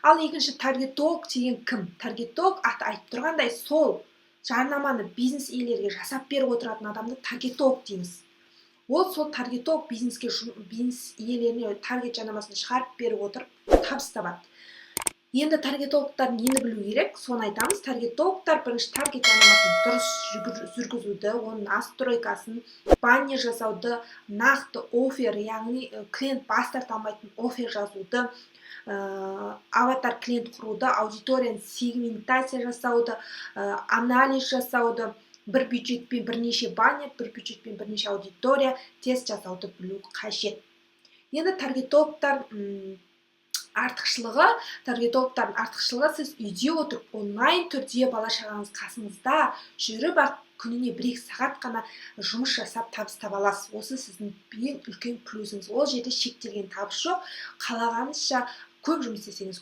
Ал екінші таргетолог деген кім? Таргетолог аты айтып тұрғандай сол жарнаманы бизнес иелерге жасап беріп отыратын адамды таргетолог дейміз. Ол сол таргетолог бизнес иелеріне таргет жарнамасын шығарып беріп отырып табыс табады. Енді таргетологтар нені білу керек? Соны айтамыз. Таргетологтар бірінші таргет жарнамасын дұрыс жүргізуді, оның настройкасын, баннер жасауды, нақты офер, яғни клиент бас тарта алмайтын офер жазуды, аватар клиент құруды, аудиторияны сегментация жасауды, анализ жасауды, бір бюджетпен бірнеше баннер, бір бюджетпен бірнеше аудитория тест жасауды білу қажет. Енді таргетологтардың артықшылығы сіз үйде отырып онлайн түрде бала шағаңыз қасыңызда жүріп ақ күніне 1-2 сағат қана жұмыс жасап табыс таба аласыз. Осы сіздің ең үлкен плюсіңіз. Ол жерде шектелген табыс жоқ. Қалағаныңызша көп жұмыс істесеңіз